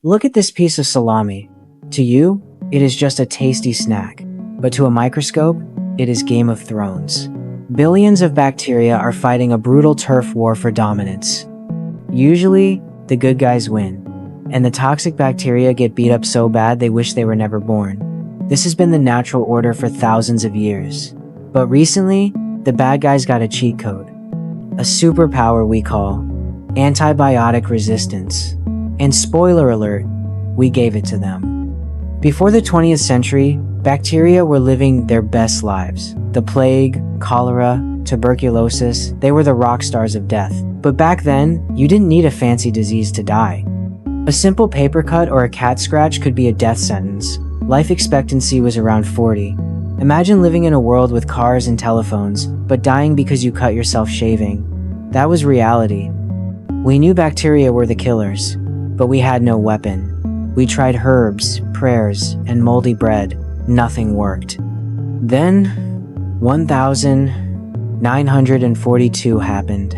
Look at this piece of salami. To you, it is just a tasty snack. But to a microscope, it is Game of Thrones. Billions of bacteria are fighting a brutal turf war for dominance. Usually, the good guys win, and the toxic bacteria get beat up so bad they wish they were never born. This has been the natural order for thousands of years. But recently, the bad guys got a cheat code. A superpower we call antibiotic resistance. And spoiler alert, we gave it to them. Before the 20th century, bacteria were living their best lives. The plague, cholera, tuberculosis, they were the rock stars of death. But back then, you didn't need a fancy disease to die. A simple paper cut or a cat scratch could be a death sentence. Life expectancy was around 40. Imagine living in a world with cars and telephones, but dying because you cut yourself shaving. That was reality. We knew bacteria were the killers, but we had no weapon. We tried herbs, prayers, and moldy bread. Nothing worked. Then, 1942 happened.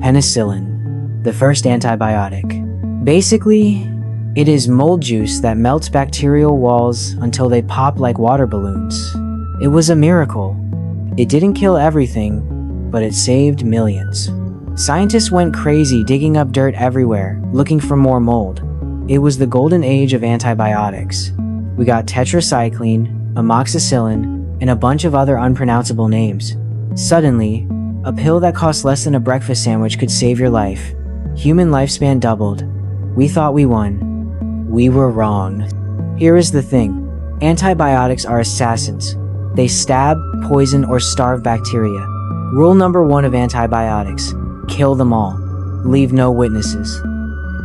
Penicillin, the first antibiotic. Basically, it is mold juice that melts bacterial walls until they pop like water balloons. It was a miracle. It didn't kill everything, but it saved millions. Scientists went crazy digging up dirt everywhere, looking for more mold. It was the golden age of antibiotics. We got tetracycline, amoxicillin, and a bunch of other unpronounceable names. Suddenly, a pill that cost less than a breakfast sandwich could save your life. Human lifespan doubled. We thought we won. We were wrong. Here is the thing. Antibiotics are assassins. They stab, poison, or starve bacteria. Rule number 1 of antibiotics: kill them all. Leave no witnesses.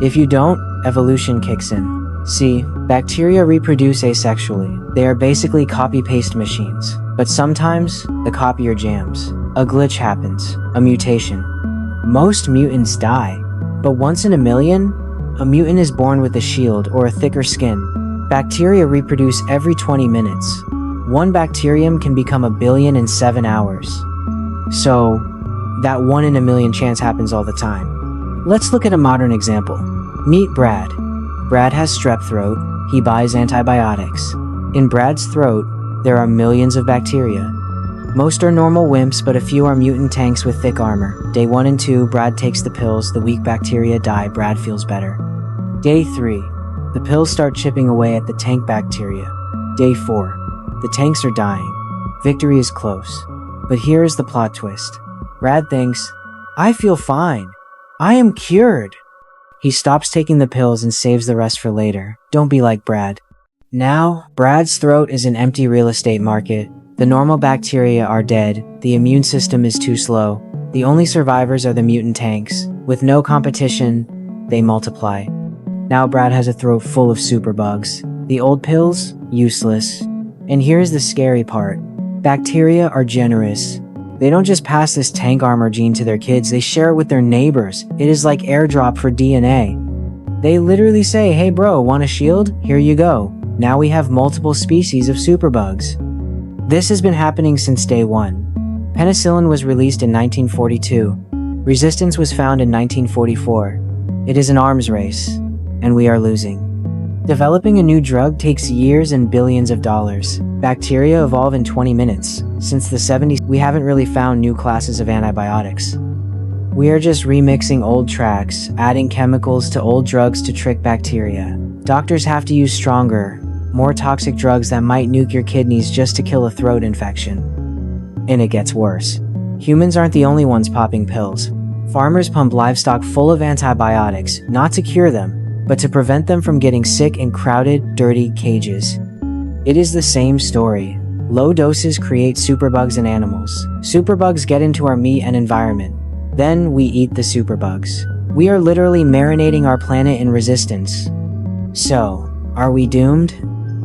If you don't, evolution kicks in. See, bacteria reproduce asexually. They are basically copy-paste machines. But sometimes, the copier jams. A glitch happens. A mutation. Most mutants die. But once in a million, a mutant is born with a shield or a thicker skin. Bacteria reproduce every 20 minutes. One bacterium can become 1 billion in 7 hours. So, that 1 in a million chance happens all the time. Let's look at a modern example. Meet Brad. Brad has strep throat. He buys antibiotics. In Brad's throat, there are millions of bacteria. Most are normal wimps, but a few are mutant tanks with thick armor. Day 1 and 2, Brad takes the pills. The weak bacteria die. Brad feels better. Day 3, the pills start chipping away at the tank bacteria. Day 4, the tanks are dying. Victory is close. But here is the plot twist. Brad thinks, I feel fine. I am cured. He stops taking the pills and saves the rest for later. Don't be like Brad. Now, Brad's throat is an empty real estate market. The normal bacteria are dead. The immune system is too slow. The only survivors are the mutant tanks. With no competition, they multiply. Now Brad has a throat full of superbugs. The old pills? Useless. And here's the scary part. Bacteria are generous. They don't just pass this tank armor gene to their kids, they share it with their neighbors. It is like airdrop for DNA. They literally say, hey bro, want a shield? Here you go. Now we have multiple species of superbugs. This has been happening since day 1. Penicillin was released in 1942. Resistance was found in 1944. It is an arms race, and we are losing. Developing a new drug takes years and billions of dollars. Bacteria evolve in 20 minutes. Since the 70s, we haven't really found new classes of antibiotics. We are just remixing old tracks, adding chemicals to old drugs to trick bacteria. Doctors have to use stronger, more toxic drugs that might nuke your kidneys just to kill a throat infection. And it gets worse. Humans aren't the only ones popping pills. Farmers pump livestock full of antibiotics, not to cure them, but to prevent them from getting sick in crowded, dirty cages. It is the same story. Low doses create superbugs in animals. Superbugs get into our meat and environment. Then we eat the superbugs. We are literally marinating our planet in resistance. So, are we doomed?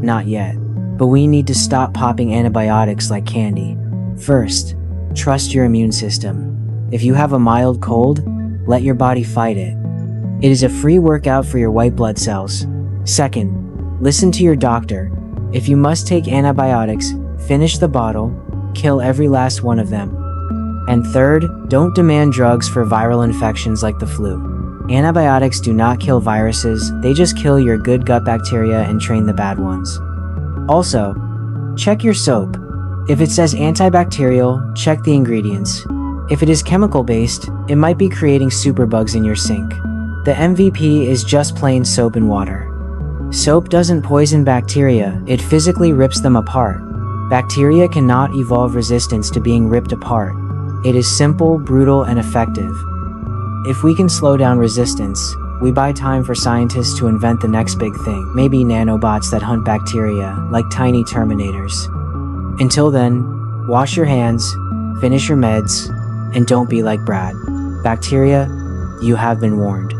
Not yet. But we need to stop popping antibiotics like candy. First, trust your immune system. If you have a mild cold, let your body fight it. It is a free workout for your white blood cells. Second, listen to your doctor. If you must take antibiotics, finish the bottle, kill every last one of them. And third, don't demand drugs for viral infections like the flu. Antibiotics do not kill viruses, they just kill your good gut bacteria and train the bad ones. Also, check your soap. If it says antibacterial, check the ingredients. If it is chemical-based, it might be creating superbugs in your sink. The MVP is just plain soap and water. Soap doesn't poison bacteria, it physically rips them apart. Bacteria cannot evolve resistance to being ripped apart. It is simple, brutal, and effective. If we can slow down resistance, we buy time for scientists to invent the next big thing, maybe nanobots that hunt bacteria, like tiny terminators. Until then, wash your hands, finish your meds, and don't be like Brad. Bacteria, you have been warned.